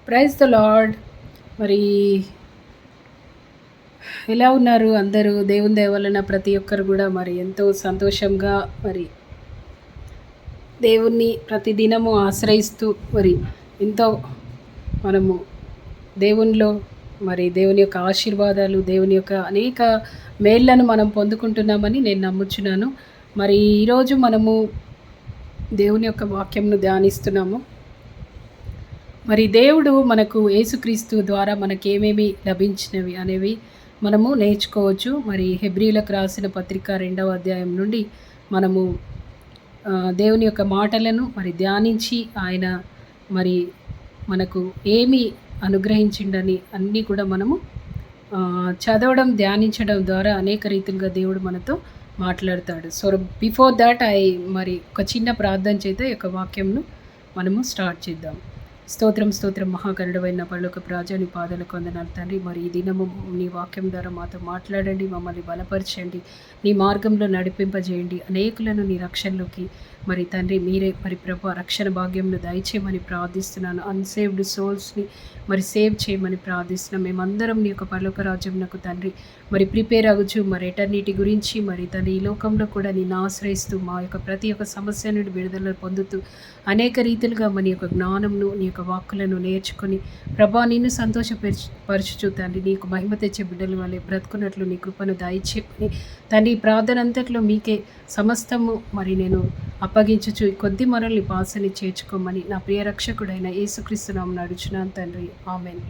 Praise the lord. మరి ఎలా ఉన్నారు అందరూ? దేవుని దయ వలన ప్రతి ఒక్కరు కూడా మరి ఎంతో సంతోషంగా మరి దేవుణ్ణి ప్రతిదినము ఆశ్రయిస్తూ మరి ఎంతో మనము దేవునిలో మరి దేవుని యొక్క ఆశీర్వాదాలు, దేవుని యొక్క అనేక మేళ్లను మనం పొందుకుంటున్నామని నేను నమ్ముచున్నాను. మరి ఈరోజు మనము దేవుని యొక్క వాక్యంను ధ్యానిస్తున్నాము. మరి దేవుడు మనకు యేసుక్రీస్తు ద్వారా మనకేమేమి లభించినవి అనేవి మనము నేర్చుకోవచ్చు. మరి హెబ్రీలకు రాసిన పత్రిక 2వ అధ్యాయం నుండి మనము దేవుని యొక్క మాటలను మరి ధ్యానించి ఆయన మరి మనకు ఏమి అనుగ్రహించిండని అన్నీ కూడా మనము చదవడం, ధ్యానించడం ద్వారా అనేక రీతిలుగా దేవుడు మనతో మాట్లాడతాడు. సో బిఫోర్ దాట్ మరి ఒక చిన్న ప్రార్థన చేత ఈ యొక్క వాక్యంను మనము స్టార్ట్ చేద్దాం. స్తోత్రం స్తోత్రం మహాగరుడవైన పరలోక రాజా, నీ పాదాలకు వందనాలు తండ్రి. మరి ఈ దినము నీ వాక్యం ద్వారా మాతో మాట్లాడండి, మమ్మల్ని బలపరచండి, నీ మార్గంలో నడిపింపజేయండి. అనేకులను నీ రక్షణలోకి మరి తండ్రి మీరే మరి ప్రభు రక్షణ భాగ్యంను దయచేయమని ప్రార్థిస్తున్నాను. అన్సేవ్డ్ సోల్స్ని మరి సేవ్ చేయమని ప్రార్థిస్తున్నాం. మేమందరం నీ యొక్క పరలోక రాజ్యంకు తండ్రి మరి ప్రిపేర్ అవ్వచ్చు. మరి ఎటర్నిటీ గురించి మరి తన ఈ లోకంలో కూడా నేను ఆశ్రయిస్తూ మా యొక్క ప్రతి ఒక్క సమస్య నుండి విడుదల పొందుతూ అనేక రీతిలుగా మన యొక్క జ్ఞానంను, నీ యొక్క వాక్కులను నేర్చుకొని ప్రభా నిన్ను సంతోషపరచుచు తండ్రి నీకు మహిమ తెచ్చే బిడ్డల వల్లే బ్రతుకున్నట్లు నీ కృపను దయచేయమని తండ్రి ప్రార్థన అంతట్లో మీకే సమస్తము మరి నేను అప్పగించుచు కొద్ది మనల్ని పాసని చేర్చుకోమని నా ప్రియ రక్షకుడైన యేసుక్రీస్తు నామమున అడుగుచున్నాను తండ్రి, ఆమేన్.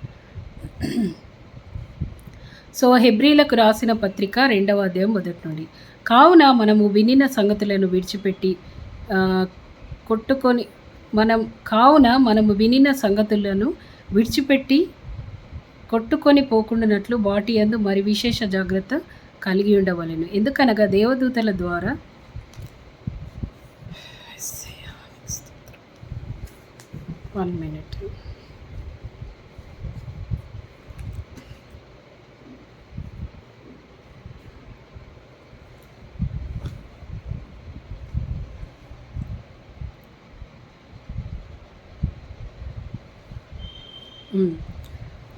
సో హెబ్రీలకు రాసిన పత్రిక 2వ అధ్యాయం మొదటి నుండి. కావున మనము వినిన సంగతులను విడిచిపెట్టి మనము వినిన సంగతులను విడిచిపెట్టి కొట్టుకొని పోకుండానట్లు వాటి యందు మరి విశేష జాగ్రత్త కలిగి ఉండవలెను. ఎందుకనగా దేవదూతల ద్వారా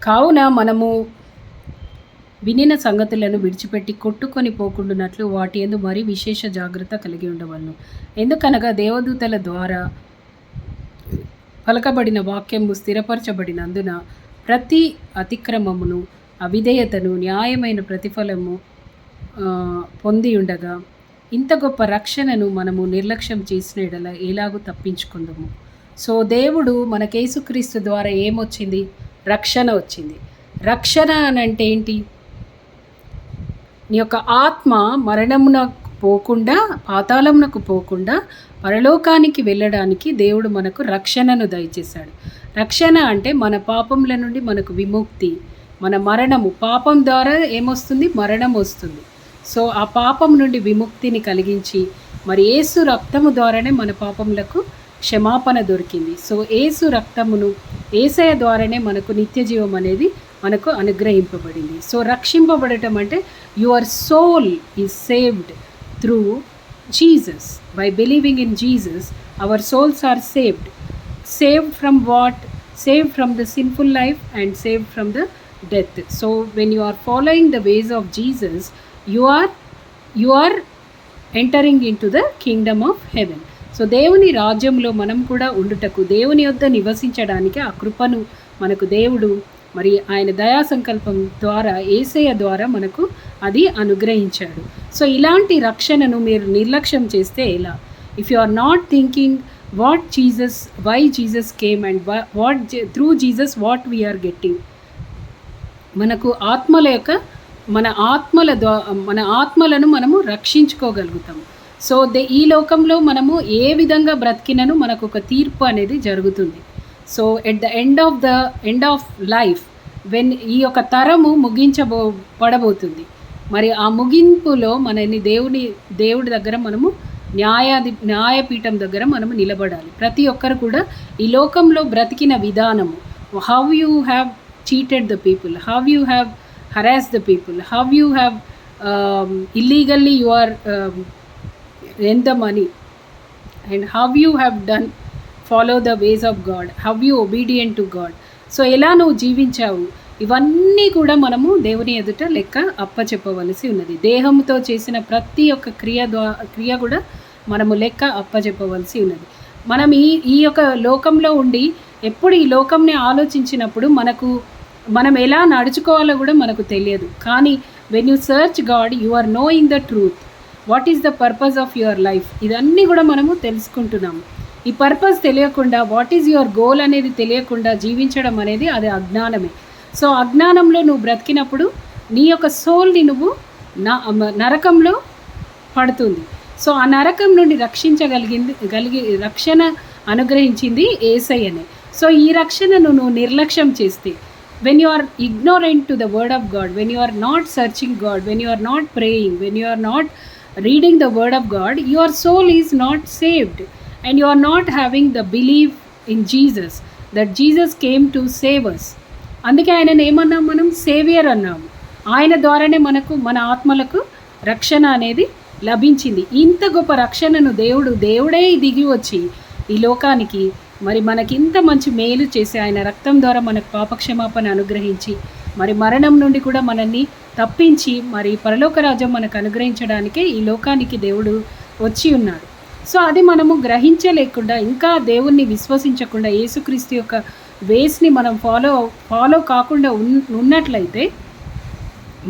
కావున మనము వినిన సంగతులను విడిచిపెట్టి కొట్టుకొని పోకుండానట్లు వాటి యందు మరి విశేష జాగ్రత్త కలిగి ఉండవలను. ఎందుకనగా దేవదూతల ద్వారా పలకబడిన వాక్యము స్థిరపరచబడినందున ప్రతి అతిక్రమమును, అవిధేయతను న్యాయమైన ప్రతిఫలము పొంది ఉండగా ఇంత గొప్ప రక్షణను మనము నిర్లక్ష్యం చేసిన ఎడల ఎలాగూ తప్పించుకుందాము. సో దేవుడు మనకు యేసుక్రీస్తు ద్వారా ఏమొచ్చింది? రక్షణ వచ్చింది. రక్షణ అని అంటే ఏంటి? నీ యొక్క ఆత్మ మరణమునకు పోకుండా, పాతాళమునకు పోకుండా పరలోకానికి వెళ్ళడానికి దేవుడు మనకు రక్షణను దయచేశాడు. రక్షణ అంటే మన పాపముల నుండి మనకు విముక్తి, మన మరణము. పాపం ద్వారా ఏమొస్తుంది? మరణం వస్తుంది. సో ఆ పాపం నుండి విముక్తిని కలిగించి మరి యేసు రక్తము ద్వారానే మన పాపములకు క్షమాపణ దొరికింది. సో యేసు రక్తమును, యేసయ్య ద్వారానే మనకు నిత్య జీవం అనేది మనకు అనుగ్రహింపబడింది. సో రక్షింపబడటం అంటే your soul is saved through Jesus. By believing in Jesus our souls are saved. Saved from what? Saved from the sinful life and saved from the death. So when you are following the ways of Jesus you are entering into the kingdom of heaven. So దేవుని రాజ్యంలో మనం కూడా ఉండుటకు, దేవుని యొద్ద నివసించడానికి ఆ కృపను మనకు దేవుడు మరి ఆయన దయా సంకల్పం ద్వారా, యేసయ్య ద్వారా మనకు అది అనుగ్రహించాడు. సో ఇలాంటి రక్షణను మీరు నిర్లక్ష్యం చేస్తే ఎలా? If you are not thinking why Jesus came and through Jesus what we are getting, మనకు మన ఆత్మలను మనము రక్షించుకోగలుగుతాము. సో ఈ లోకంలో మనము ఏ విధంగా బ్రతికినను మనకు ఒక తీర్పు అనేది జరుగుతుంది. So at the end of life ఈ యొక్క తరము పడబోతుంది. మరి ఆ ముగింపులో మనని దేవుడి దగ్గర మనము న్యాయపీఠం దగ్గర మనము నిలబడాలి. ప్రతి ఒక్కరు కూడా ఈ లోకంలో బ్రతికిన విధానము, how you have cheated the people, how you have harassed the people, how you have illegally you are earned the money, and how you have done follow the ways of God, how you obedient to God, so ఎలా నువ్వు జీవించావు, ఇవన్నీ కూడా మనము దేవుని ఎదుట లెక్క అప్పచెప్పవలసి ఉన్నది. దేహంతో చేసిన ప్రతి ఒక్క క్రియ కూడా మనము లెక్క అప్పచెప్పవలసి ఉన్నది. మనం ఈ యొక్క లోకంలో ఉండి ఎప్పుడు ఈ లోకంని ఆలోచించినప్పుడు మనం ఎలా నడుచుకోవాలో కూడా మనకు తెలియదు. కానీ when you search God, you are knowing the truth, what is the purpose of your life, ఇదన్నీ కూడా మనము తెలుసుకుంటున్నాము. ఈ పర్పస్ తెలియకుండా, వాట్ ఈజ్ యువర్ గోల్ అనేది తెలియకుండా జీవించడం అనేది అది అజ్ఞానమే. సో అజ్ఞానంలో నువ్వు బ్రతికినప్పుడు నీ యొక్క సోల్ని నువ్వు నరకంలో పడుతుంది. సో ఆ నరకం నుండి రక్షణ అనుగ్రహించింది యేసయ్యనే. సో ఈ రక్షణను నువ్వు నిర్లక్ష్యం చేస్తే, when you are ignorant to the word of God, when you are not searching God, when you are not praying, when you are not reading the word of God, your soul is not saved and you are not having the belief in Jesus, that Jesus came to save us. అందుకే ఆయనను ఏమన్నాం, మనం saviour అన్నాము. ఆయన ద్వారానే మన ఆత్మలకు రక్షణ అనేది లభించింది. ఇంత గొప్ప రక్షణను దేవుడే దిగి వచ్చి ఈ లోకానికి మరి మనకి ఇంత మంచి మేలు చేసి ఆయన రక్తం ద్వారా మనకు పాపక్షమాపణ అనుగ్రహించి మరి మరణం నుండి కూడా మనల్ని తప్పించి మరి పరలోక రాజ్యం మనకు అనుగ్రహించడానికే ఈ లోకానికి దేవుడు వచ్చి ఉన్నాడు. సో అది మనము గ్రహించలేకుండా, ఇంకా దేవుణ్ణి విశ్వసించకుండా, యేసుక్రీస్తు యొక్క వేస్ని మనం ఫాలో కాకుండా ఉన్నట్లయితే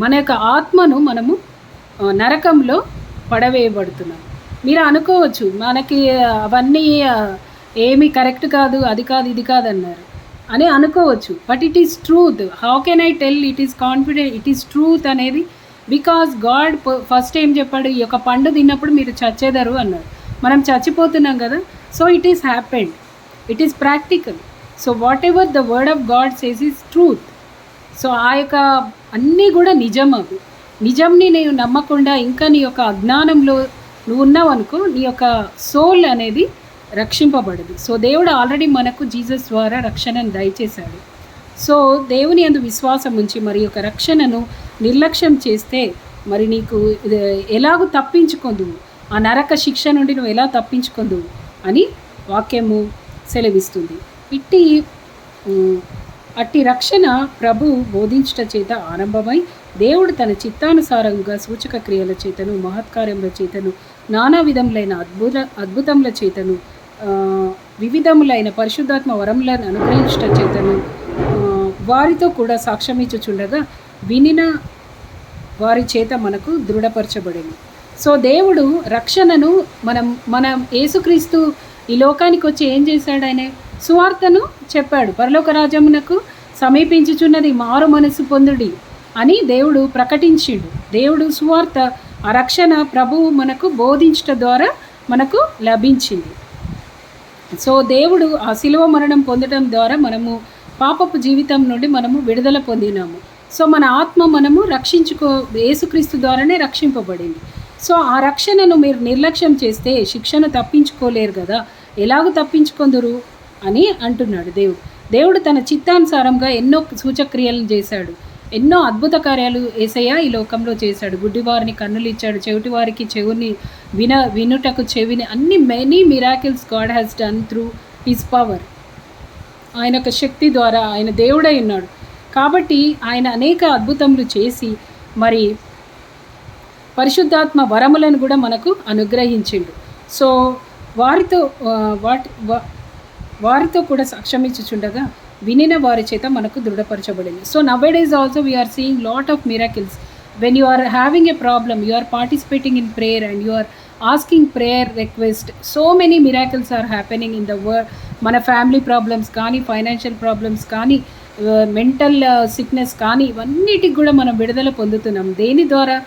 మన యొక్క ఆత్మను మనము నరకంలో పడవేయబడుతున్నాం. మీరు అనుకోవచ్చు, మనకి అవన్నీ ఏమి కరెక్ట్ కాదు, అది కాదు, ఇది కాదు అన్నారు అని అనుకోవచ్చు. But it is truth. How can I tell it is confident, it is truth అనేది? బికాజ్ గాడ్ ఫస్ట్ ఏం చెప్పాడు, ఈ యొక్క పండు తిన్నప్పుడు మీరు చచ్చేదరు అన్నాడు. మనం చచ్చిపోతున్నాం కదా. So it is happened, it is practical. So what ever the word of God says is truth. So ఆ యొక్క అన్నీ కూడా నిజం. అవి నిజంని నేను నమ్మకుండా ఇంకా నీ యొక్క అజ్ఞానంలో నువ్వు ఉన్నావు అనుకో, నీ యొక్క సోల్ అనేది రక్షింపబడదు. సో దేవుడు ఆల్రెడీ మనకు జీసస్ ద్వారా రక్షణను దయచేశాడు. సో దేవుని యందు విశ్వాసం ఉంచి మరి యొక్క రక్షణను నిర్లక్ష్యం చేస్తే మరి నీకు ఎలాగూ తప్పించుకుందువు, ఆ నరక శిక్ష నుండి నువ్వు ఎలా తప్పించుకుందువు అని వాక్యము సెలవిస్తుంది. అట్టి రక్షణ ప్రభు బోధించుట చేత ఆరంభమై దేవుడు తన చిత్తానుసారంగా సూచక క్రియల చేతను, మహత్కార్యముల చేతను, నానా విధములైన అద్భుతముల చేతను, వివిధములైన పరిశుద్ధాత్మ వరములను అనుగ్రహించుట చేతను వారితో కూడా సాక్ష్యమిచ్చుచుండగా వినిన వారి చేత మనకు దృఢపరచబడింది. సో దేవుడు రక్షణను మన యేసుక్రీస్తు ఈ లోకానికి వచ్చి ఏం చేశాడు, ఆయన సువార్తను చెప్పాడు. పరలోక రాజ్యమునకు సమీపించుచున్నది, మారు మనసు పొందుడి అని దేవుడు ప్రకటించిండు. దేవుడు సువార్త, ఆ రక్షణ ప్రభువు మనకు బోధించడం ద్వారా మనకు లభించింది. సో దేవుడు ఆ శిలువ మరణం పొందడం ద్వారా మనము పాపపు జీవితం నుండి మనము విడుదల పొందినాము. సో మన ఆత్మ మనము యేసుక్రీస్తు ద్వారానే రక్షింపబడింది. సో ఆ రక్షణను మీరు నిర్లక్ష్యం చేస్తే శిక్షను తప్పించుకోలేరు కదా, ఎలాగో తప్పించుకొందురు అని అంటున్నాడు దేవుడు తన చిత్తానుసారంగా ఎన్నో సూచక్రియలను చేశాడు, ఎన్నో అద్భుత కార్యాలు యేసయ్య ఈ లోకంలో చేశాడు. గుడ్డివారిని కన్నులు ఇచ్చాడు, చెవిటి వారికి చెవుని వినుటకు చెవిని, అన్ని many miracles God has done through his power. ఆయన యొక్క శక్తి ద్వారా ఆయన దేవుడై ఉన్నాడు కాబట్టి ఆయన అనేక అద్భుతములు చేసి మరి పరిశుద్ధాత్మ వరములను కూడా మనకు అనుగ్రహించిండు. సో వారితో కూడా సాక్ష్యమిచ్చుచుండగా వినిన వారి చేత మనకు దృఢపరచబడింది. So nowadays also we are seeing lot of miracles. When you are having a problem, you are participating in prayer and you are asking prayer request, so many miracles are happening in the world. మన family problems కానీ, financial problems కానీ, mental sickness కానీ, ఇవన్నిటికి కూడా మనం విడుదల పొందుతున్నాం. దేని ద్వారా?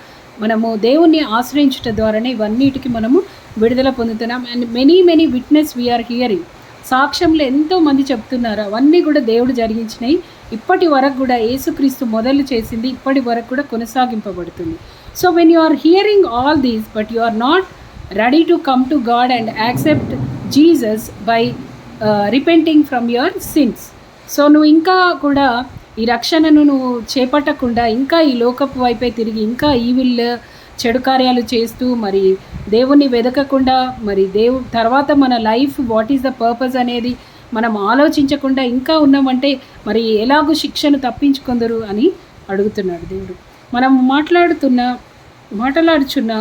మనము దేవుణ్ణి ఆశ్రయించుట ద్వారానే ఇవన్నిటికి మనము విడుదల పొందుతున్నాం. And many witness we are hearing. సాక్ష్యంలో ఎంతోమంది చెప్తున్నారు, అవన్నీ కూడా దేవుడు జరిగించినాయి. ఇప్పటి వరకు కూడా యేసుక్రీస్తు మొదలు చేసింది ఇప్పటి వరకు కూడా కొనసాగింపబడుతుంది. So when you are hearing all these but you are not ready to come to God and accept Jesus by repenting from your sins. So నువ్వు ఇంకా కూడా ఈ రక్షణను నువ్వు చేపట్టకుండా ఇంకా ఈ లోకపు వైపే తిరిగి ఇంకా ఈవిల్ చెడు కార్యాలు చేస్తూ మరి దేవుణ్ణి వెదకకుండా మరి తర్వాత మన life what is the purpose అనేది మనం ఆలోచించకుండా ఇంకా ఉన్నామంటే మరి ఎలాగూ శిక్షను తప్పించుకుందరు అని అడుగుతున్నాడు దేవుడు. మనం మాట్లాడుచున్న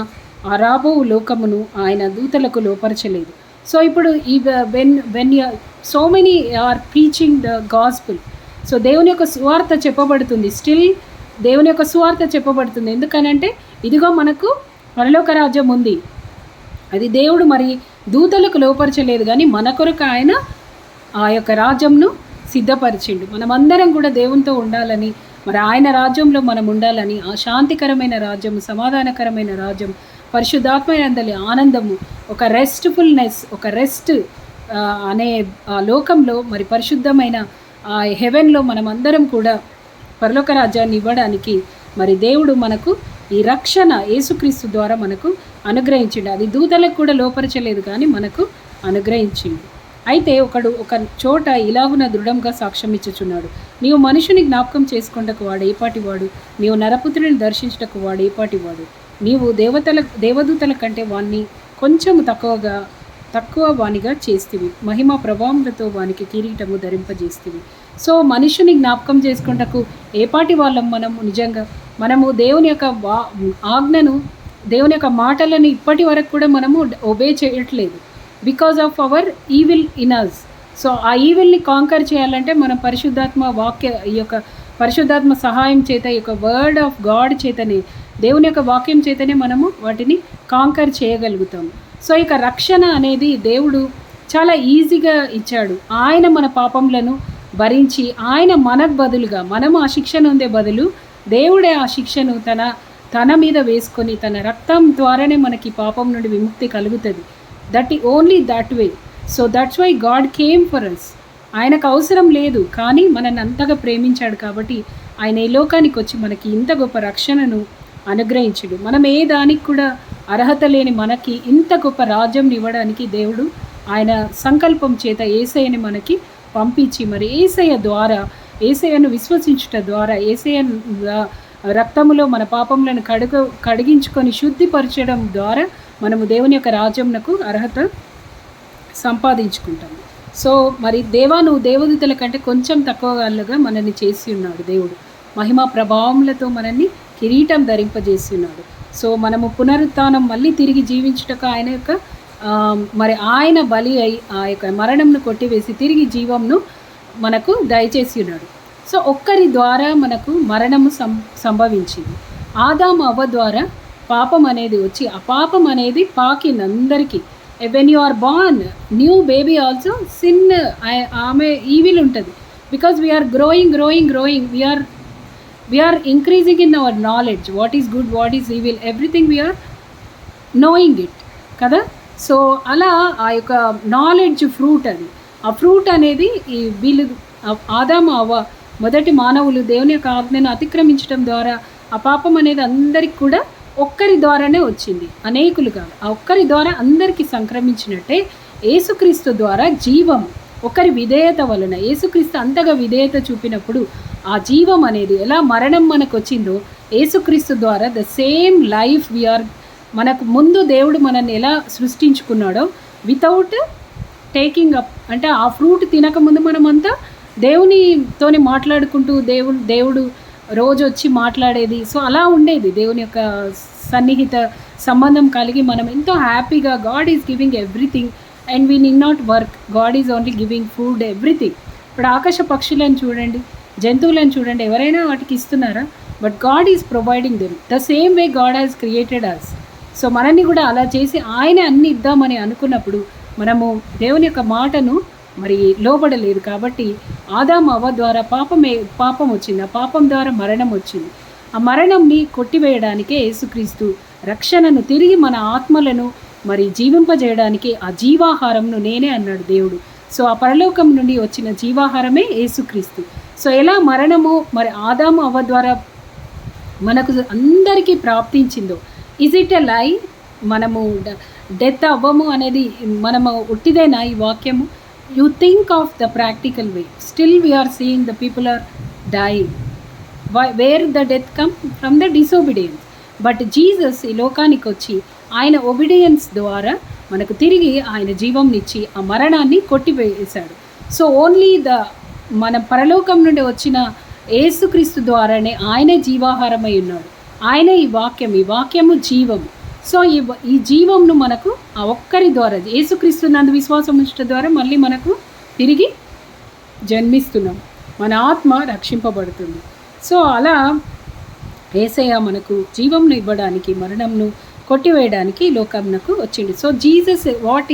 ఆ రాబో లోకమును ఆయన దూతలకు లోపరచలేదు. సో ఇప్పుడు ఈ when so many are preaching the gospel, so దేవుని యొక్క సువార్త చెప్పబడుతుంది, స్టిల్ దేవుని యొక్క సువార్త చెప్పబడుతుంది. ఎందుకనంటే ఇదిగో మనకు పరలోక రాజ్యం ఉంది, అది దేవుడు మరి దూతలకు లోపరచలేదు, కానీ మన కొరకు ఆయన ఆ యొక్క రాజ్యంను సిద్ధపరిచిండు. మనమందరం కూడా దేవునితో ఉండాలని, మరి ఆయన రాజ్యంలో మనం ఉండాలని, ఆ శాంతికరమైన రాజ్యం, సమాధానకరమైన రాజ్యం, పరిశుద్ధాత్మయందలి ఆనందము, ఒక రెస్ట్ఫుల్నెస్, ఒక రెస్ట్ అనే లోకంలో మరి పరిశుద్ధమైన హెవెన్లో మనమందరం కూడా పరలోక రాజ్యాన్ని ఇవ్వడానికి మరి దేవుడు మనకు ఈ రక్షణ యేసుక్రీస్తు ద్వారా మనకు అనుగ్రహించిండు. అది దూతలకు కూడా లోపరచలేదు, కానీ మనకు అనుగ్రహించిండు. అయితే ఒక చోట ఇలాగున దృఢంగా సాక్ష్యం ఇచ్చుచున్నాడు, నీవు మనుషుని జ్ఞాపకం చేసుకుంటకు వాడు ఏపాటివాడు, నీవు నరపుత్రుని దర్శించటకు వాడు ఏపాటివాడు, నీవు దేవదూతల కంటే వాణ్ణి కొంచెము తక్కువ వానిగా చేస్తివి, మహిమ ప్రభావములతో వానికి కిరీటము ధరింపజేస్తివి. సో మనుషుని జ్ఞాపకం చేసుకుంటకు ఏపాటి వాళ్ళం మనము దేవుని యొక్క ఆజ్ఞను, దేవుని యొక్క మాటలను ఇప్పటి వరకు కూడా మనము ఒబే చేయట్లేదు, because of our evil in us. So ఆ ఈవిల్ని కాంకర్ చేయాలంటే మనం ఈ యొక్క పరిశుద్ధాత్మ సహాయం చేత, ఈ యొక్క వర్డ్ ఆఫ్ గాడ్ చేతనే, దేవుని యొక్క వాక్యం చేతనే మనము వాటిని కాంకర్ చేయగలుగుతాము. సో ఇక రక్షణ అనేది దేవుడు చాలా ఈజీగా ఇచ్చాడు. ఆయన మన పాపములను భరించి, ఆయన మనకు బదులుగా, మనము ఆ శిక్షను ఉండే బదులు దేవుడే ఆ శిక్షను తన మీద వేసుకొని, తన రక్తం ద్వారానే మనకి పాపం నుండి విముక్తి కలుగుతుంది. Only that way. So that's why God came for us. ఆయనకు అవసరం లేదు, కానీ మనల్ని అంతగా ప్రేమించాడు కాబట్టి ఆయన ఈ లోకానికి వచ్చి మనకి ఇంత గొప్ప రక్షణను అనుగ్రహించుడు. మనం ఏ దానికి కూడా అర్హత లేని మనకి ఇంత గొప్ప రాజ్యం ఇవ్వడానికి దేవుడు ఆయన సంకల్పం చేత యేసయ్యని మనకి పంపించి, మరి యేసయ్యను విశ్వసించుట ద్వారా, యేసయ్య రక్తములో మన పాపములను కడిగించుకొని శుద్ధిపరచడం ద్వారా మనము దేవుని యొక్క రాజ్యంకు అర్హత సంపాదించుకుంటాము. సో మరి నువ్వు దేవదూతల కంటే కొంచెం తక్కువగా మనల్ని చేసి ఉన్నాడు దేవుడు. మహిమ ప్రభావములతో మనల్ని కిరీటం ధరింపజేసి ఉన్నాడు. సో మనము పునరుత్థానం మళ్ళీ తిరిగి జీవించుటకు ఆయన యొక్క మరి ఆయన బలి అయి ఆ యొక్క మరణంను కొట్టివేసి తిరిగి జీవంను మనకు దయచేసి ఉన్నాడు. సో ఒక్కరి ద్వారా మనకు మరణము సంభవించింది. ఆదాము అవ్వ ద్వారా పాపం అనేది వచ్చి, ఆ పాపం అనేది పాకింది అందరికీ. When you are born new baby also sin, ఆమె ఈవిల్ ఉంటుంది. Because we are growing, we are increasing in our knowledge, what is good, what is evil, everything we are knowing it కదా. సో అలా ఆ యొక్క నాలెడ్జ్ ఫ్రూట్, ఆ ఫ్రూట్ అనేది ఈ వీళ్ళు ఆదాము అవ్వ మొదటి మానవులు దేవుని యొక్క ఆజ్ఞను అతిక్రమించడం ద్వారా ఆ పాపం అనేది అందరికి కూడా ఒక్కరి ద్వారానే వచ్చింది, అనేకులు కాదు. ఆ ఒక్కరి ద్వారా అందరికీ సంక్రమించినట్టే యేసుక్రీస్తు ద్వారా జీవం, ఒకరి విధేయత వలన, యేసుక్రీస్తు అంతగా విధేయత చూపినప్పుడు ఆ జీవం అనేది, ఎలా మరణం మనకు వచ్చిందో యేసుక్రీస్తు ద్వారా ద సేమ్ లైఫ్ వీఆర్, మనకు ముందు దేవుడు మనల్ని ఎలా సృష్టించుకున్నాడో వితౌట్ టేకింగ్ అప్, అంటే ఆ ఫ్రూట్ తినకముందు మనమంతా దేవునితోని మాట్లాడుకుంటూ దేవుడు రోజు వచ్చి మాట్లాడేది. సో అలా ఉండేది దేవుని యొక్క సన్నిహిత సంబంధం కలిగి మనం ఎంతో హ్యాపీగా, God is giving everything and we need not work, God is only giving food, everything. ఇప్పుడు ఆకాశ పక్షులను చూడండి, జంతువులను చూడండి, ఎవరైనా వాటికి ఇస్తున్నారా? But God is providing them the same way God has created us. So మనల్ని కూడా అలా చేసి ఆయన అన్ని ఇద్దామని అనుకున్నప్పుడు మనము దేవుని యొక్క మాటను మరి లోబడలేదు. కాబట్టి ఆదాము అవ్వ ద్వారా పాపం వచ్చింది, ఆ పాపం ద్వారా మరణం వచ్చింది. ఆ మరణంని కొట్టివేయడానికే యేసుక్రీస్తు రక్షణను, తిరిగి మన ఆత్మలను మరి జీవింపజేయడానికి ఆ జీవాహారంను నేనే అన్నాడు దేవుడు. సో ఆ పరలోకం నుండి వచ్చిన జీవాహారమే యేసుక్రీస్తు. సో ఎలా మరణము మరి ఆదాము అవ్వ ద్వారా మనకు అందరికీ ప్రాప్తించిందో, ఈజ్ ఇట్ ఎ లై? మనము డెత్ అవ్వము అనేది మనము ఉట్టిదేనా ఈ వాక్యము? You think of the practical way, still we are seeing the people are dying. Where the death come from the disobedience. But Jesus ఈ లోకానికి వచ్చి ఆయన ఒబిడియన్స్ ద్వారా మనకు తిరిగి ఆయన జీవంనిచ్చి ఆ మరణాన్ని కొట్టివేశాడు. సో ఓన్లీ మన పరలోకం నుండి వచ్చిన యేసుక్రీస్తు ద్వారానే ఆయనే జీవాహారమై ఉన్నాడు. ఆయనే ఈ వాక్యము జీవము. సో ఈ జీవంను మనకు ఆ ఒక్కరి ద్వారా, యేసుక్రీస్తు నందు విశ్వాసం ఉంచడం ద్వారా మళ్ళీ మనకు తిరిగి జన్మిస్తున్నాం, మన ఆత్మ రక్షింపబడుతుంది. సో అలా యేసయ్య మనకు జీవంను ఇవ్వడానికి, మరణంను కొట్టివేయడానికి లోకంకు వచ్చింది. సో జీసస్ వాట్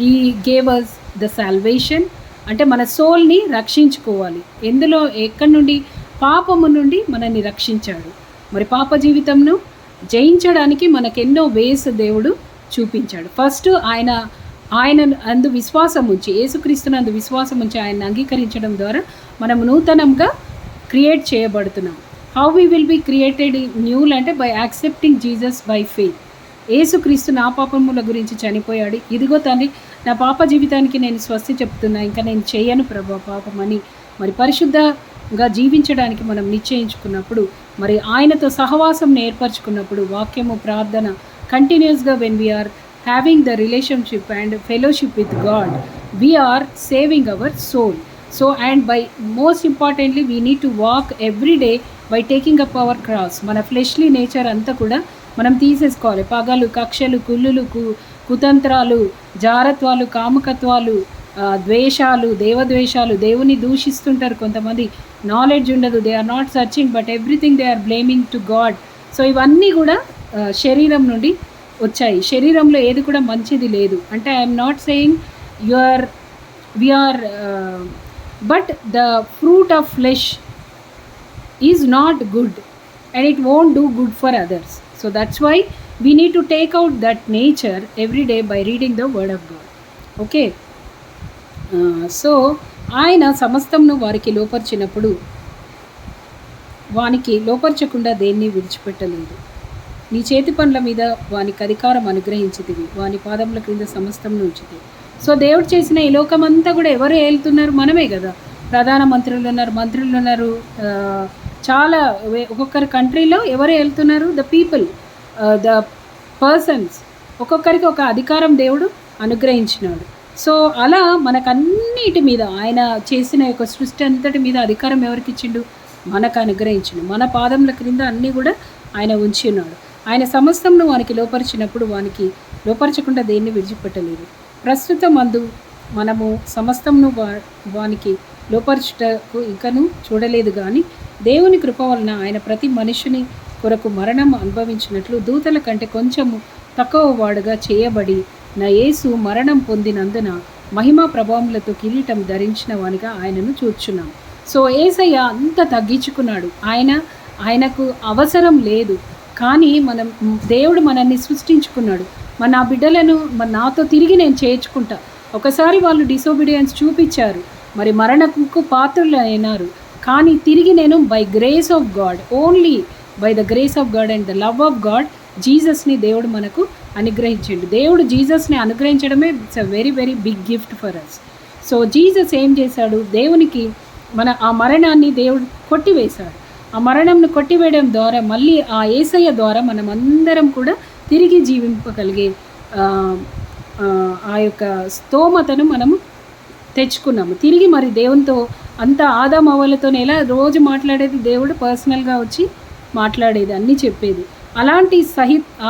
ఈ గేవ్ అస్ ద సాల్వేషన్, అంటే మన సోల్ని రక్షించుకోవాలి. ఎందులో ఎక్కడి నుండి? పాపము నుండి మనల్ని రక్షించాడు. మరి పాప జీవితంను జయించడానికి మనకెన్నో వేస్ దేవుడు చూపించాడు. ఫస్ట్ ఆయన అందు విశ్వాసం ఉంచి, యేసుక్రీస్తునందు విశ్వాసం ఉంచి ఆయన్ని అంగీకరించడం ద్వారా మనం నూతనంగా క్రియేట్ చేయబడుతున్నాం. How we will be created new అంటే by accepting Jesus by faith. యేసుక్రీస్తు నా పాపముల గురించి చనిపోయాడు, ఇదిగో తండ్రి నా పాప జీవితానికి నేను స్వస్తి చెప్తున్నా, ఇంకా నేను చేయను ప్రభా పాపమని మరి పరిశుద్ధంగా జీవించడానికి మనం నిశ్చయించుకున్నప్పుడు, మరి ఆయనతో సహవాసం ఏర్పరచుకున్నప్పుడు, వాక్యము, ప్రార్థన కంటిన్యూస్గా when we are having the relationship and fellowship with God, we are saving our soul. So and by most importantly we need to walk every day by taking up our cross. మన ఫ్లెష్లీ నేచర్ అంతా కూడా మనం తీసేసుకోవాలి. పగలు, కక్షలు, కుళ్ళులు, కుతంత్రాలు, జారత్వాలు, కాముకత్వాలు, ద్వేషాలు, దేవద్వేషాలు, దేవుని దూషిస్తుంటారు కొంతమంది. నాలెడ్జ్ ఉండదు, they are not searching but everything they are blaming to God. So ఇవన్నీ కూడా శరీరం నుండి వచ్చాయి. శరీరంలో ఏది కూడా మంచిది లేదు. అంటే I'm not saying we are but the fruit of flesh is not good and it won't do good for others. So that's why we need to take out that nature every day by reading the word of God. Okay, so ఆయన సమస్తంను వారికి లోపరిచినప్పుడు వానికి లోపరచకుండా దేన్ని విడిచిపెట్టలేదు. నీ చేతి పనుల మీద వానికి అధికారం అనుగ్రహించితివి, వాని పాదముల క్రింద సమస్తం ఉంచితివి. సో దేవుడు చేసిన ఈ లోకమంతా కూడా ఎవరు ఏలుతున్నారు? మనమే కదా. ప్రధాన మంత్రులు ఉన్నారు, మంత్రులు ఉన్నారు, చాలా ఒక్కొక్కరి కంట్రీలో ఎవరు ఏలుతున్నారు? The people, the persons. ఒక్కొక్కరికి ఒక అధికారం దేవుడు అనుగ్రహించినాడు. సో అలా మనకన్నిటి మీద ఆయన చేసిన యొక్క సృష్టి అంతటి మీద అధికారం ఎవరికి ఇచ్చిండు? మనకు అనుగ్రహించిండు. మన పాదముల క్రింద అన్నీ కూడా ఆయన ఉంచి ఉన్నాడు. ఆయన సమస్తంను వానికి లోపరిచినప్పుడు వానికి లోపరచకుండా దేన్ని విడిచిపెట్టలేదు. ప్రస్తుతం అందు మనము సమస్తంను వానికి లోపరచుటకు ఇంకను చూడలేదు, కానీ దేవుని కృప వలన ఆయన ప్రతి మనుషుని కొరకు మరణం అనుభవించినట్లు దూతల కంటే కొంచెము తక్కువ వాడుగా చేయబడి నా యేసు మరణం పొందినందున మహిమా ప్రభావములతో కిరీటం ధరించిన వానిగా ఆయనను చూచున్నాం. సో యేసయ్య అంత తగ్గించుకున్నాడు. ఆయనకు అవసరం లేదు, కానీ దేవుడు మనల్ని సృష్టించుకున్నాడు. నా బిడ్డలను నాతో తిరిగి నేను చేర్చుకుంటా. ఒకసారి వాళ్ళు డిసోబీడియన్స్ చూపించారు, మరి మరణకు పాత్రలు అయినారు, కానీ తిరిగి నేను by grace of God, only by the grace of God and the love of God, జీసస్ని దేవుడు మనకు అనుగ్రహించండు. దేవుడు జీసస్ని అనుగ్రహించడమే it's a very very big gift for us. So Jesus ఏం చేశాడు? దేవునికి ఆ మరణాన్ని దేవుడు కొట్టివేశాడు. ఆ మరణంను కొట్టివేయడం ద్వారా మళ్ళీ ఆ యేసయ్య ద్వారా మనం అందరం కూడా తిరిగి జీవింపగలిగే ఆ యొక్క స్తోమతను మనము తెచ్చుకున్నాము. తిరిగి మరి దేవునితో అంత ఆదాం అవ్వలతో ఎలా రోజు మాట్లాడేది, దేవుడు పర్సనల్గా వచ్చి మాట్లాడేది, అన్నీ చెప్పేది. అలాంటి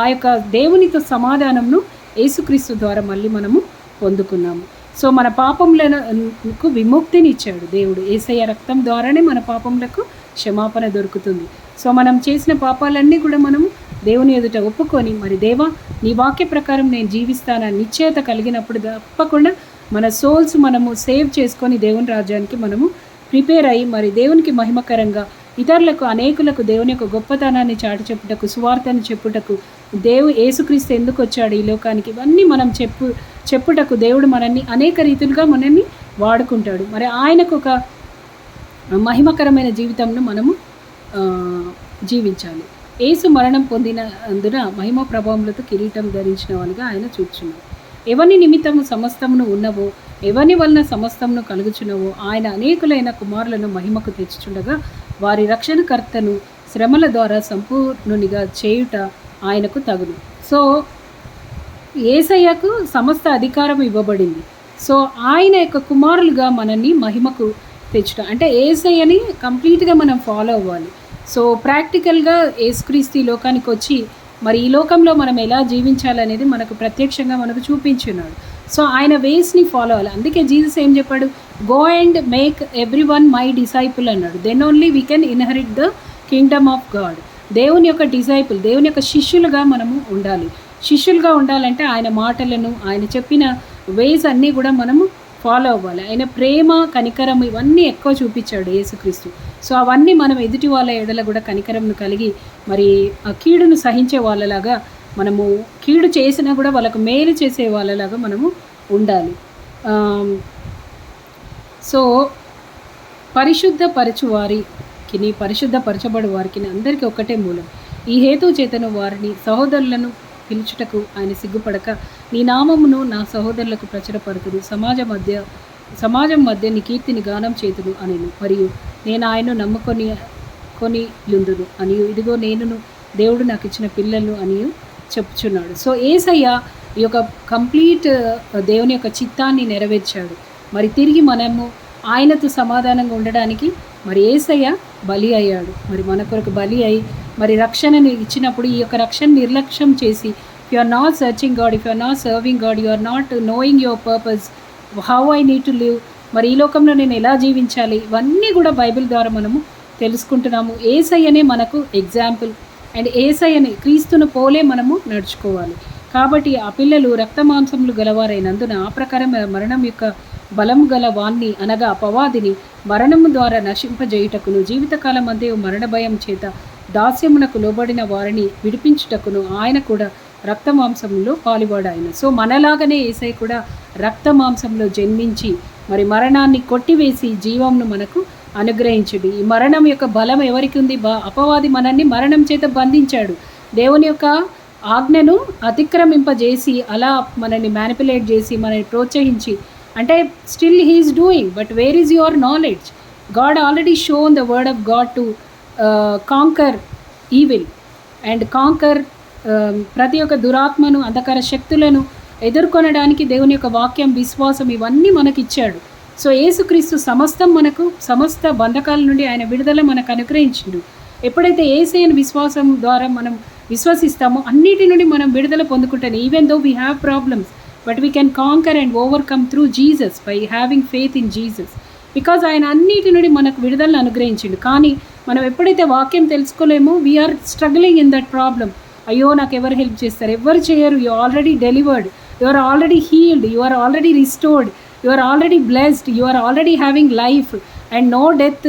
ఆ యొక్క దేవునితో సమాధానంను యేసుక్రీస్తు ద్వారా మళ్ళీ మనము పొందుకున్నాము. సో మన పాపములకు విముక్తినిచ్చాడు దేవుడు. యేసయ్య రక్తం ద్వారానే మన పాపములకు క్షమాపణ దొరుకుతుంది. సో మనం చేసిన పాపాలన్నీ కూడా మనము దేవుని ఎదుట ఒప్పుకొని, మరి దేవా నీ వాక్య ప్రకారం నేను జీవిస్తానని నిశ్చయత కలిగినప్పుడు తప్పకుండా మన సోల్స్ మనము సేవ్ చేసుకొని దేవుని రాజ్యానికి మనము ప్రిపేర్ అయ్యి, మరి దేవునికి మహిమకరంగా ఇతరులకు అనేకులకు దేవుని యొక్క గొప్పతనాన్ని చాటి చెప్పుటకు, సువార్తను చెప్పుటకు, యేసుక్రీస్తు ఎందుకు వచ్చాడు ఈ లోకానికి, ఇవన్నీ మనం చెప్పుటకు దేవుడు మనల్ని అనేక రీతులుగా మనల్ని వాడుకుంటాడు. మరి ఆయనకు ఒక మహిమకరమైన జీవితంను మనము జీవించాలి. యేసు మరణం పొందినందున మహిమ ప్రభావములతో కిరీటం ధరించిన వానిగా ఆయన చూచున్నాడు. ఎవని నిమిత్తము సమస్తమును ఉన్నవో, ఎవని వలన సమస్తమును కలుగుచున్నవో ఆయన అనేకులైన కుమారులను మహిమకు తెచ్చుచుండగా వారి రక్షణకర్తను శ్రమల ద్వారా సంపూర్ణునిగా చేయుట ఆయనకు తగును. సో యేసయ్యకు సమస్త అధికారం ఇవ్వబడింది. సో ఆయన యొక్క కుమారులుగా మనల్ని మహిమకు తెచ్చడం అంటే యేసయ్యని కంప్లీట్గా మనం ఫాలో అవ్వాలి. సో ప్రాక్టికల్గా యేసుక్రీస్తు ఈ లోకానికి వచ్చి మరి ఈ లోకంలో మనం ఎలా జీవించాలనేది మనకు ప్రత్యక్షంగా మనకు చూపించున్నాడు. సో ఆయన వేస్ని ఫాలో అవ్వాలి. అందుకే జీసస్ ఏం చెప్పాడు, go and make every one my disciple అన్నాడు. Then only we can inherit the kingdom of God. దేవుని యొక్క డిసైపుల్, దేవుని యొక్క శిష్యులుగా మనము ఉండాలి. శిష్యులుగా ఉండాలంటే ఆయన మాటలను, ఆయన చెప్పిన వేస్ అన్నీ కూడా మనము ఫాలో అవ్వాలి. ఆయన ప్రేమ, కనికరం ఇవన్నీ ఎక్కువ చూపించాడు యేసుక్రీస్తు. సో అవన్నీ మనం ఎదుటి వాళ్ళ ఎడల కూడా కనికరంను కలిగి మరి ఆ కీడును సహించే వాళ్ళలాగా మనము, కీడు చేసినా కూడా వాళ్ళకు మేలు చేసే వాళ్ళలాగా మనము ఉండాలి. సో పరిశుద్ధపరచు వారికి, పరిశుద్ధపరచబడు వారికి అందరికీ ఒకటే మూలం. ఈ హేతు చేతను వారిని సహోదరులను పిలుచుటకు ఆయన సిగ్గుపడక నీ నామమును నా సహోదరులకు ప్రచురపరుతుడు, సమాజం మధ్య నీ కీర్తిని గానం చేతుడు అనిను. మరియు నేను ఆయన నమ్ముకొని యుందును అని, ఇదిగో నేనును దేవుడు నాకు ఇచ్చిన పిల్లలు అని చెప్పుచున్నాడు. సో యేసయ్య ఈ యొక్క కంప్లీట్ దేవుని యొక్క చిత్తాన్ని నెరవేర్చాడు. మరి తిరిగి మనము ఆయనతో సమాధానంగా ఉండడానికి మరి యేసయ్య బలి అయ్యాడు. మరి మన కొరకు బలి అయి మరి రక్షణను ఇచ్చినప్పుడు ఈ యొక్క రక్షణ నిర్లక్ష్యం చేసి, if you are not searching God, if you are not serving God, you are not knowing your purpose, how I need to live, మరి ఈ లోకంలో నేను ఎలా జీవించాలి, ఇవన్నీ కూడా బైబిల్ ద్వారా మనము తెలుసుకుంటున్నాము. యేసయ్యనే మనకు ఎగ్జాంపుల్ అండ్ యేసయ్యని, క్రీస్తును పోలే మనము నడుచుకోవాలి. కాబట్టి ఆ పిల్లలు రక్తమాంసములు గలవారైనందున ఆ ప్రకారం మరణం యొక్క బలము గల వాణ్ణి అనగా అపవాదిని మరణము ద్వారా నశింపజేయుటకును, జీవితకాలం అంతే మరణ భయం చేత దాస్యమునకు లోబడిన వారిని విడిపించుటకును ఆయన కూడా రక్తమాంసంలో పాలువాడాయన. సో మనలాగనే యేసయ్య కూడా రక్తమాంసంలో జన్మించి మరి మరణాన్ని కొట్టివేసి జీవంను మనకు అనుగ్రహించుడు. ఈ మరణం యొక్క బలం ఎవరికి ఉంది? అపవాది మనల్ని మరణం చేత బంధించాడు. దేవుని యొక్క ఆజ్ఞను అతిక్రమింపజేసి అలా మనల్ని మ్యానిపులేట్ చేసి మనల్ని ప్రోత్సహించి, అంటే still he is doing, but where is your knowledge? God already shown the word of God to conquer evil and conquer, ప్రతి ఒక్క దురాత్మను, అంధకార శక్తులను ఎదుర్కొనడానికి దేవుని యొక్క వాక్యం, విశ్వాసం ఇవన్నీ మనకి ఇచ్చాడు. సో యేసుక్రీస్తు సమస్త బంధకాల నుండి ఆయన విడుదల మనకు అనుగ్రహించిండు. ఎప్పుడైతే యేసయ్యను విశ్వాసం ద్వారా మనం విశ్వసిస్తామో అన్నిటి నుండి మనం విడుదల పొందుకుంటాను. Even though we have problems, but we can conquer and overcome through Jesus by having faith in Jesus, because ఆయన అన్నిటి నుండి మనకు విడుదలను అనుగ్రహించిండు. కానీ మనం ఎప్పుడైతే వాక్యం తెలుసుకోలేమో we are struggling in that problem. అయ్యో నాకు ఎవరు హెల్ప్ చేస్తారు? ఎవరు చేయరు. You already delivered, you are already healed, you are already restored, you are already blessed, you are already having life and no death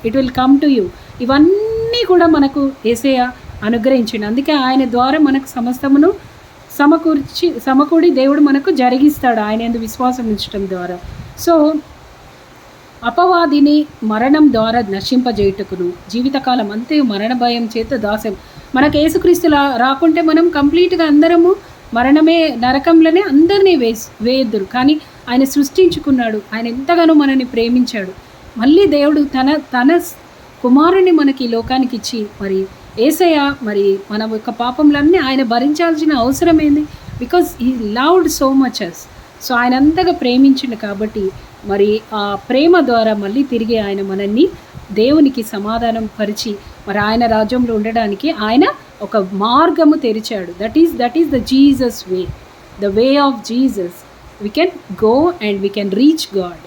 it will come to you. ఇవన్నీ కూడా మనకు యేసయ్య అనుగ్రహించిండు. అందుకే ఆయన ద్వారా మనకు సమస్తమును సమకూడి దేవుడు మనకు జరిగిస్తాడు ఆయన యందు విశ్వాసం ఉంచడం ద్వారా. సో అపవాదిని మరణం ద్వారా నశింపజేయుటకును, జీవితకాలం అంతే మరణ భయం చేత దాస్యం. మనకు యేసుక్రీస్తు రాకుంటే మనం కంప్లీట్గా అందరము మరణమే, నరకంలోనే అందరినీ వేయద్దురు. కానీ ఆయన సృష్టించుకున్నాడు, ఆయన ఎంతగానో మనల్ని ప్రేమించాడు. మళ్ళీ దేవుడు తన కుమారుని మనకి ఈ లోకానికి ఇచ్చి మరి యేసయ్య మరి మన యొక్క పాపములన్నీ ఆయన భరించాల్సిన అవసరం ఏంది? Because he loved so much us. So ఆయన అంతగా ప్రేమించిండు కాబట్టి మరి ఆ ప్రేమ ద్వారా మళ్ళీ తిరిగి ఆయన మనల్ని దేవునికి సమాధానం పరిచి మరి ఆయన రాజ్యంలో ఉండడానికి ఆయన ఒక మార్గము తెరిచాడు. That is the Jesus way, the way of Jesus. We can go and we can reach God.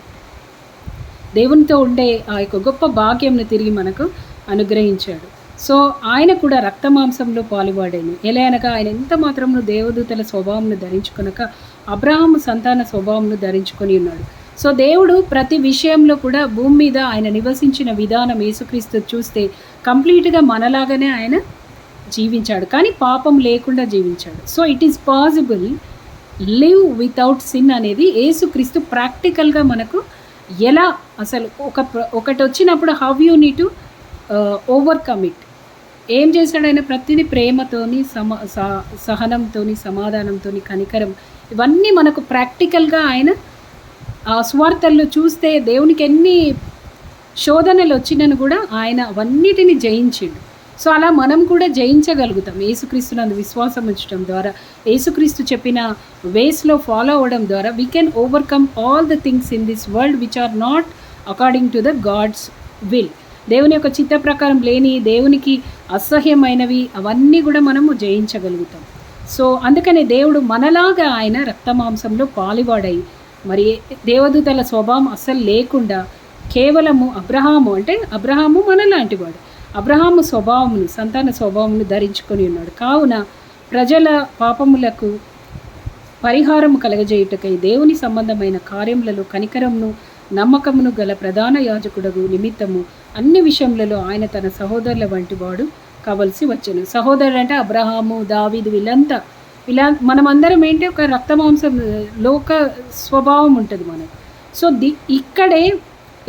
దేవునితో ఉండే ఆ యొక్క గొప్ప భాగ్యంను తిరిగి మనకు అనుగ్రహించాడు. సో ఆయన కూడా రక్తమాంసంలో పాలువాడాను. ఎలా అనగా ఆయన ఎంత మాత్రమును దేవదూతల స్వభావంను ధరించుకొనక అబ్రహాము సంతాన స్వభావంను ధరించుకొని ఉన్నాడు. సో దేవుడు ప్రతి విషయంలో కూడా భూమి మీద ఆయన నివసించిన విధానం యేసుక్రీస్తు చూస్తే కంప్లీట్గా మనలాగానే ఆయన జీవించాడు, కానీ పాపం లేకుండా జీవించాడు. So it is possible live without sin అనేది యేసుక్రీస్తు ప్రాక్టికల్గా మనకు ఎలా, అసలు ఒకటి వచ్చినప్పుడు how you need to overcome it. ఏం చేశాడు ఆయన? ప్రతిదీ ప్రేమతోని, సహనంతోని, సమాధానంతోని, కనికరం, ఇవన్నీ మనకు ప్రాక్టికల్గా ఆయన ఆ స్వార్థల్లో చూస్తే దేవునికి ఎన్ని శోధనలు వచ్చినను కూడా ఆయన అవన్నిటిని జయించిండు. సో అలా మనం కూడా జయించగలుగుతాం యేసుక్రీస్తునందు విశ్వాసం ఉంచడం ద్వారా, యేసుక్రీస్తు చెప్పిన వేస్లో ఫాలో అవ్వడం ద్వారా we can overcome all the things in this world which are not according to the God's will. దేవుని యొక్క చిత్త ప్రకారం లేని, దేవునికి అసహ్యమైనవి అవన్నీ కూడా మనము జయించగలుగుతాం. సో అందుకనే దేవుడు మనలాగా ఆయన రక్తమాంసంలో పాలివాడై, మరి దేవదూతల స్వభావం అస్సలు లేకుండా కేవలము అబ్రహాము మనలాంటి వాడు, అబ్రహాము స్వభావమును, సంతాన స్వభావమును ధరించుకొని ఉన్నాడు. కావున ప్రజల పాపములకు పరిహారము కలగజేయుటకై దేవుని సంబంధమైన కార్యములలో కనికరమును నమ్మకమును గల ప్రధాన యాజకుడగు నిమిత్తము అన్ని విషయములలో ఆయన తన సహోదరుల వంటి వాడు కావలసి వచ్చెను. సహోదరుడు అంటే అబ్రహాము, దావీదు, ఇలా మనమందరం ఏంటి ఒక రక్తమాంసం లోక స్వభావం ఉంటుంది మనకు. సో ఇక్కడే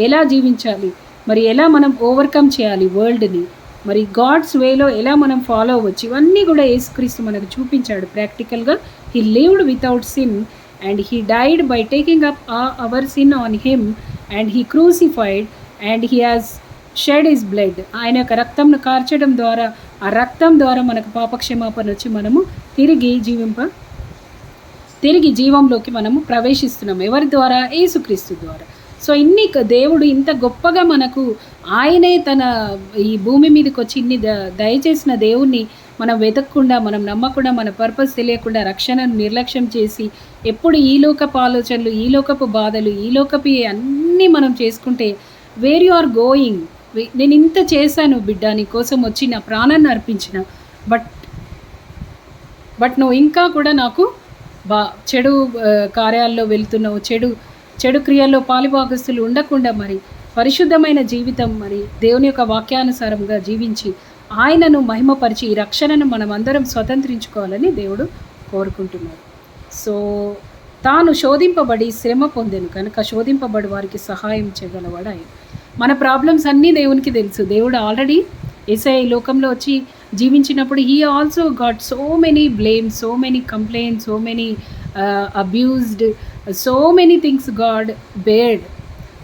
ఎలా జీవించాలి, మరి ఎలా మనం ఓవర్కమ్ చేయాలి వరల్డ్ని, మరి గాడ్స్ వేలో ఎలా మనం ఫాలో అవ్వచ్చు, ఇవన్నీ కూడా యేసుక్రీస్తు మనకు చూపించాడు ప్రాక్టికల్గా. He lived without sin and he died by taking up hour sin on him and he crucified and he has shed his blood. ఆయన యొక్క రక్తంను కార్చడం ద్వారా, ఆ రక్తం ద్వారా మనకు పాపక్షమాపణ వచ్చి మనము తిరిగి జీవంలోకి మనము ప్రవేశిస్తున్నాం. ఎవరి ద్వారా? యేసుక్రీస్తు ద్వారా. సో దేవుడు ఇంత గొప్పగా మనకు, ఆయనే తన ఈ భూమి మీదకి వచ్చి ఇన్ని దయచేసిన దేవుణ్ణి మనం వెతకకుండా, మనం నమ్మకుండా, మన పర్పస్ తెలియకుండా రక్షణను నిర్లక్ష్యం చేసి ఎప్పుడు ఈ లోకపు ఆలోచనలు, ఈ లోకపు బాధలు, ఈ లోకపు అన్నీ మనం చేసుకుంటే వేర్ యు ఆర్ గోయింగ్. నేను ఇంత చేశాను బిడ్డ, నీ కోసం వచ్చి నా ప్రాణాన్ని అర్పించిన, బట్ నువ్వు ఇంకా కూడా నాకు చెడు కార్యాల్లో వెళ్తున్నావు, చెడు క్రియల్లో పాలిభాగస్తులు ఉండకుండా మరి పరిశుద్ధమైన జీవితం, మరి దేవుని యొక్క వాక్యానుసారంగా జీవించి ఆయనను మహిమపరిచి ఈ రక్షణను మనం అందరం స్వతంత్రించుకోవాలని దేవుడు కోరుకుంటున్నాడు. సో తాను శోధింపబడి శ్రమ పొందెను కనుక శోధింపబడి వారికి సహాయం చేయగలవాడు ఆయన. మన ప్రాబ్లమ్స్ అన్నీ దేవునికి తెలుసు. దేవుడు ఆల్రెడీ యేసయ్య ఈ లోకంలో వచ్చి జీవించినప్పుడు he also got so many blames, so many complaints, so many abused, so many things God beared.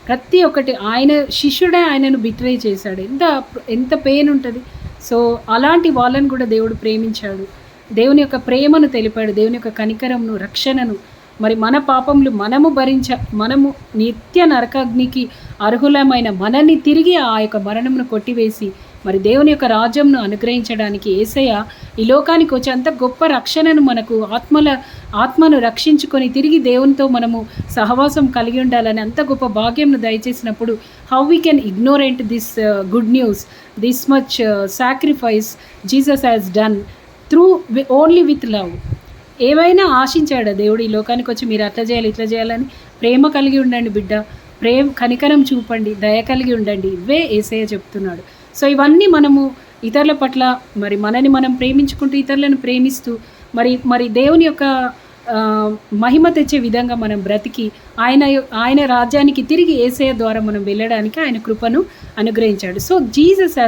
ప్రతి ఒక్కటి ఆయన శిష్యుడే ఆయనను బిట్రే చేశాడు. ఎంత పెయిన్ ఉంటుంది. సో అలాంటి వాళ్ళని కూడా దేవుడు ప్రేమించాడు, దేవుని యొక్క ప్రేమను తెలిపాడు, దేవుని యొక్క కనికరమును, రక్షణను. మరి మన పాపములు మనము నిత్య నరకాగ్నికి అర్హులమైన మనల్ని తిరిగి ఆ యొక్క మరణమును కొట్టివేసి మరి దేవుని యొక్క రాజ్యంను అనుగ్రహించడానికి యేసయ్య ఈ లోకానికి వచ్చి అంత గొప్ప రక్షణను మనకు ఆత్మను రక్షించుకొని తిరిగి దేవునితో మనము సహవాసం కలిగి ఉండాలని అంత గొప్ప భాగ్యంను దయచేసినప్పుడు how we can ignorant this good news, this much sacrifice Jesus has done through only with love. ఏమైనా ఆశించాడు దేవుడు ఈ లోకానికి వచ్చి మీరు అట్లా చేయాలి, ఇట్లా చేయాలని. ప్రేమ కలిగి ఉండండి బిడ్డ, కనికరం చూపండి, దయ కలిగి ఉండండి, ఇవే యేసయ్య చెప్తున్నాడు. సో ఇవన్నీ మనము ఇతరుల పట్ల మరి మనని మనం ప్రేమించుకుంటూ ఇతరులను ప్రేమిస్తూ మరి దేవుని యొక్క మహిమ తెచ్చే విధంగా మనం బ్రతికి ఆయన రాజ్యానికి తిరిగి యేసయ్య ద్వారా మనం వెళ్ళడానికి ఆయన కృపను అనుగ్రహించాడు. So Jesus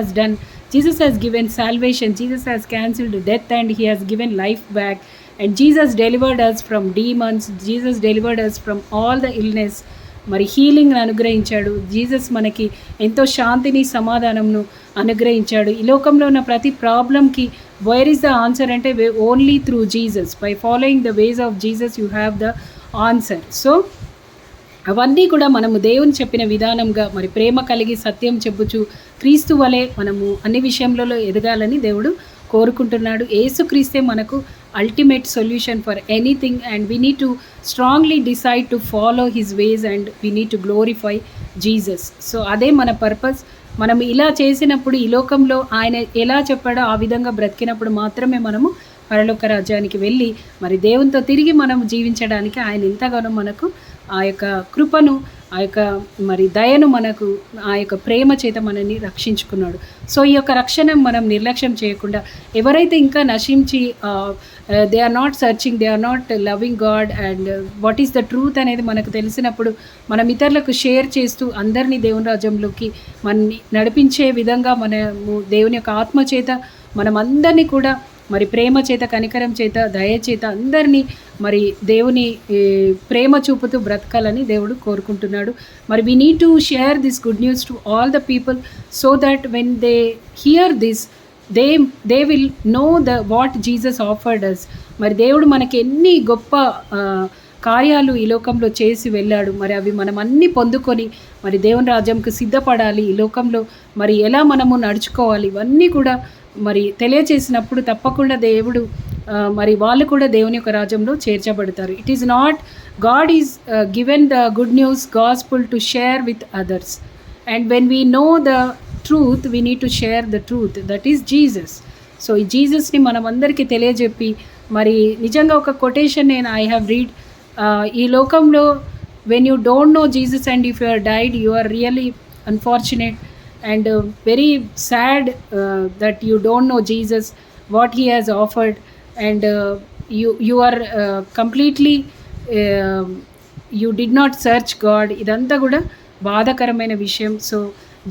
has given salvation, Jesus has cancelled death and he has given life back, and Jesus delivered us from demons, Jesus delivered us from all the illness. మరి హీలింగ్ అనుగ్రహించాడు. జీసస్ మనకి ఎంతో శాంతిని, సమాధానంను అనుగ్రహించాడు. ఈ లోకంలో ఉన్న ప్రతి ప్రాబ్లంకి వేర్ ఈస్ ద ఆన్సర్ అంటే only through Jesus. By following the ways of Jesus you have the answer. So అవన్నీ కూడా మనము దేవుని చెప్పిన విధానంగా మరి ప్రేమ కలిగి సత్యం చెప్పుచు క్రీస్తు వలె మనము అన్ని విషయంలో ఎదగాలని దేవుడు కోరుకుంటున్నాడు. యేసుక్రీస్తే మనకు ultimate solution for anything and we need to strongly decide to follow his ways and we need to glorify Jesus. So అదే మన పర్పస్. మనం ఇలా చేసినప్పుడు ఈ లోకంలో ఆయన ఎలా చెప్పాడో ఆ విధంగా బ్రతికినప్పుడు మాత్రమే మనము పరలోక రాజ్యానికి వెళ్ళి మరి దేవునితో తిరిగి మనం జీవించడానికి ఆయన ఎంతగానో మనకు ఆ యొక్క కృపను, ఆ యొక్క మరి దయను, మనకు ఆ యొక్క ప్రేమ చేత మనల్ని రక్షించుకున్నాడు. సో ఈ యొక్క రక్షణ మనం నిర్లక్ష్యం చేయకుండా, ఎవరైతే ఇంకా నశించి they are not searching, they are not loving God and what is the truth అనేది మనకు తెలిసినప్పుడు మనం ఇతరులకు షేర్ చేస్తూ అందరినీ దేవుని రాజ్యంలోకి మనని నడిపించే విధంగా మనము దేవుని యొక్క ఆత్మ చేత మనం అందరినీ కూడా మరి ప్రేమ చేత, కనికరం చేత, దయ చేత అందరినీ మరి దేవుని ప్రేమ చూపుతూ బ్రతకాలని దేవుడు కోరుకుంటున్నాడు. మరి we need to share this good news to all the people so that when they hear this they they will know what Jesus offered us. మరి దేవుడు మనకి ఎన్ని గొప్ప కార్యాలు ఈ లోకంలో చేసి వెళ్ళాడు. మరి అవి మనం అన్నీ పొందుకొని మరి దేవుని రాజ్యంకు సిద్ధపడాలి. ఈ లోకంలో మరి ఎలా మనము నడుచుకోవాలి ఇవన్నీ కూడా మరి తెలియచేసినప్పుడు తప్పకుండా దేవుడు మరి వాళ్ళు కూడా దేవుని యొక్క రాజ్యంలో చేర్చబడతారు. It is not God is given the good news gospel to share with others, and when we know the truth we need to share the truth, that is Jesus. So ఈ జీసస్ని మనం అందరికీ తెలియజెప్పి మరి నిజంగా ఒక కొటేషన్ నేను I have read, ఈ లోకంలో when you don't know Jesus and if you are died you are really unfortunate and very sad that you don't know Jesus, what he has offered, and you are completely you did not search God. ఇదంతా కూడా బాధాకరమైన విషయం. So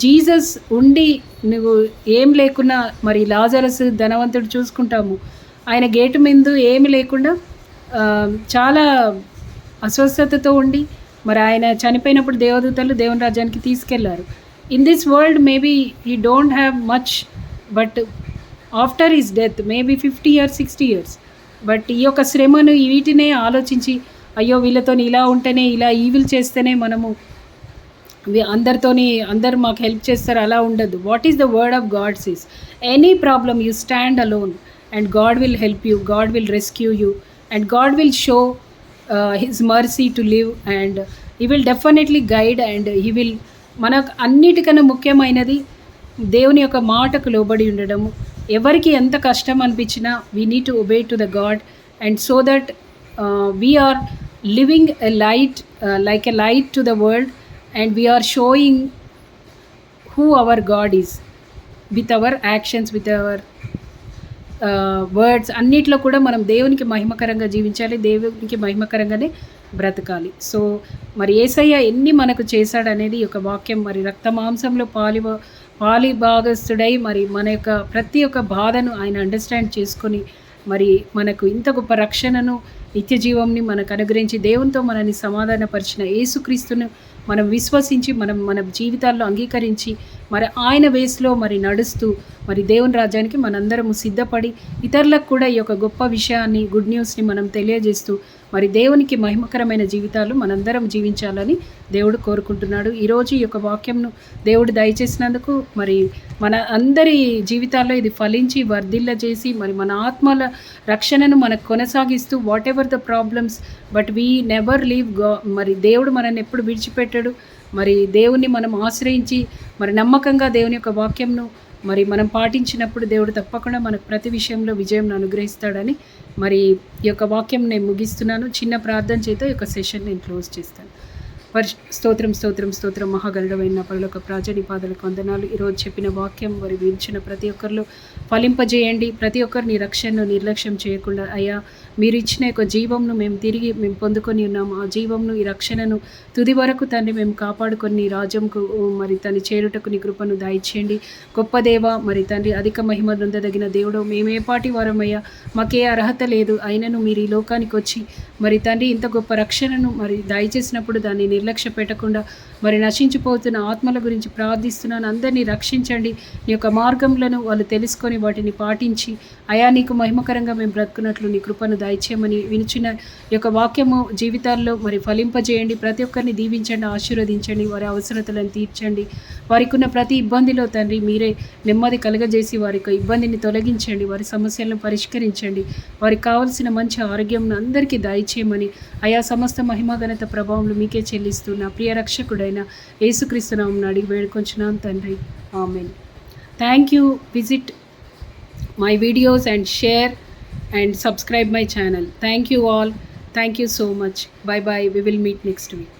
Jesus ఉండి నువ్వు ఏం లేకున్నా, మరి Lazarus ధనవంతుడు చూసుకుంటాము, ఆయన గేటు మీద ఏమి లేకుండా చాలా అస్వస్థతతో ఉండి మరి ఆయన చనిపోయినప్పుడు దేవదూతలు దేవుని రాజ్యానికి తీసుకెళ్లారు. In this world maybe he don't have much, but after his death maybe 50 years 60 years, but ఈ యొక్క శ్రమను వీటినే ఆలోచించి అయ్యో వీళ్ళతో ఇలా ఉంటేనే, ఇలా ఈవిల్ చేస్తేనే మనము అందరు మాకు హెల్ప్ చేస్తారు అలా ఉండదు. What is the word of God says, any problem you stand alone and God will help you, God will rescue you, and God will show his mercy to live, and he will definitely guide, and he will మనకు అన్నిటికన్నా ముఖ్యమైనది దేవుని యొక్క మాటకు లోబడి ఉండడము. ఎవరికి ఎంత కష్టం అనిపించినా we need to obey to the God, and so that we are living a light like a light to the world, and we are showing who our God is with our actions, with our words. అన్నిట్లో కూడా మనం దేవునికి మహిమకరంగా జీవించాలి, దేవునికి మహిమకరంగానే బ్రతకాలి. So మరి యేసయ్య ఎన్ని మనకు చేశాడనేది ఒక వాక్యం. మరి రక్త మాంసంలో పాలి భాగస్థుడై మరి మన యొక్క ప్రతి ఒక్క బాధను ఆయన అండర్స్టాండ్ చేసుకొని మరి మనకు ఇంత గొప్ప రక్షణను, నిత్య జీవంని మనకు అనుగ్రహించి దేవునితో మనల్ని సమాధానపరిచిన యేసుక్రీస్తును మనం విశ్వసించి మన జీవితాల్లో అంగీకరించి మరి ఆయన వేస్లో మరి నడుస్తూ మరి దేవుని రాజ్యానికి మనందరము సిద్ధపడి ఇతరులకు కూడా ఈ యొక్క గొప్ప విషయాన్ని, గుడ్ న్యూస్ని మనం తెలియజేస్తూ మరి దేవునికి మహిమకరమైన జీవితాలు మనందరం జీవించాలని దేవుడు కోరుకుంటున్నాడు. ఈరోజు ఈ యొక్క వాక్యంను దేవుడు దయచేసినందుకు మరి మన అందరి జీవితాల్లో ఇది ఫలించి వర్ధిల్ల చేసి మరి మన ఆత్మల రక్షణను మనకు కొనసాగిస్తూ what ever the problems, but we never leave మరి దేవుడు మనల్ని ఎప్పుడు విడిచిపెట్టాడు. మరి దేవుణ్ణి మనం ఆశ్రయించి మరి నమ్మకంగా దేవుని యొక్క వాక్యంను మరి మనం పాటించినప్పుడు దేవుడు తప్పకుండా మనకు ప్రతి విషయంలో విజయం అనుగ్రహిస్తాడని మరి ఈ యొక్క వాక్యం నేను ముగిస్తున్నాను. చిన్న ప్రార్థన చేత ఈ యొక్క సెషన్ నేను క్లోజ్ చేస్తాను. స్తోత్రం స్తోత్రం స్తోత్రం మహాగరుడమైన పరలోక ప్రాజని పాదలకు వందనాలు. ఈరోజు చెప్పిన వాక్యం మరి వించిన ప్రతి ఒక్కరిలో ఫలింపజేయండి. ప్రతి ఒక్కరిని రక్షణను నిర్లక్ష్యం చేయకుండా అయ్యా మీరు ఇచ్చిన యొక్క జీవంను మేము పొందుకొని ఉన్నాము. ఆ జీవంను, ఈ రక్షణను తుది వరకు తండ్రి మేము కాపాడుకొని రాజ్యంకు మరి తండ్రి చేరుటకు నీ కృపను దయచేయండి. గొప్ప దేవ మరి తండ్రి అధిక మహిమ నొందదగిన దేవుడు, మేమేపాటి వారమయ్యా, మాకే అర్హత లేదు, అయినను మీరు ఈ లోకానికి వచ్చి మరి తండ్రి ఇంత గొప్ప రక్షణను మరి దయచేసినప్పుడు దాన్ని నిర్లక్ష్య పెట్టకుండా మరి నశించిపోతున్న ఆత్మల గురించి ప్రార్థిస్తున్నాను. అందరినీ రక్షించండి. నీ యొక్క మార్గంలను వాళ్ళు తెలుసుకొని వాటిని పాటించి అయా నీకు మహిమకరంగా మేము బ్రతుకున్నట్లు నీ కృపను దయచేయమని వినిచిన యొక్క వాక్యము జీవితాల్లో మరి ఫలింపజేయండి. ప్రతి ఒక్కరిని దీవించండి, ఆశీర్వదించండి, వారి అవసరతలను తీర్చండి. వారికి ఉన్న ప్రతి ఇబ్బందిలో తండ్రి మీరే నెమ్మది కలుగజేసి వారి యొక్క ఇబ్బందిని తొలగించండి, వారి సమస్యలను పరిష్కరించండి, వారికి కావలసిన మంచి ఆరోగ్యం అందరికీ దయచేయమని అయా సమస్త మహిమఘనత ప్రభావంలో మీకే చెల్లిస్తున్న ప్రియ రక్షకుడైన యేసుక్రీస్తు నామమున అడిగి వేడుకొంచున్నాను తండ్రి, ఆమేన్. Thank you. Visit my videos and share and subscribe my channel. Thank you all. Thank you so much. Bye bye. We will meet next week.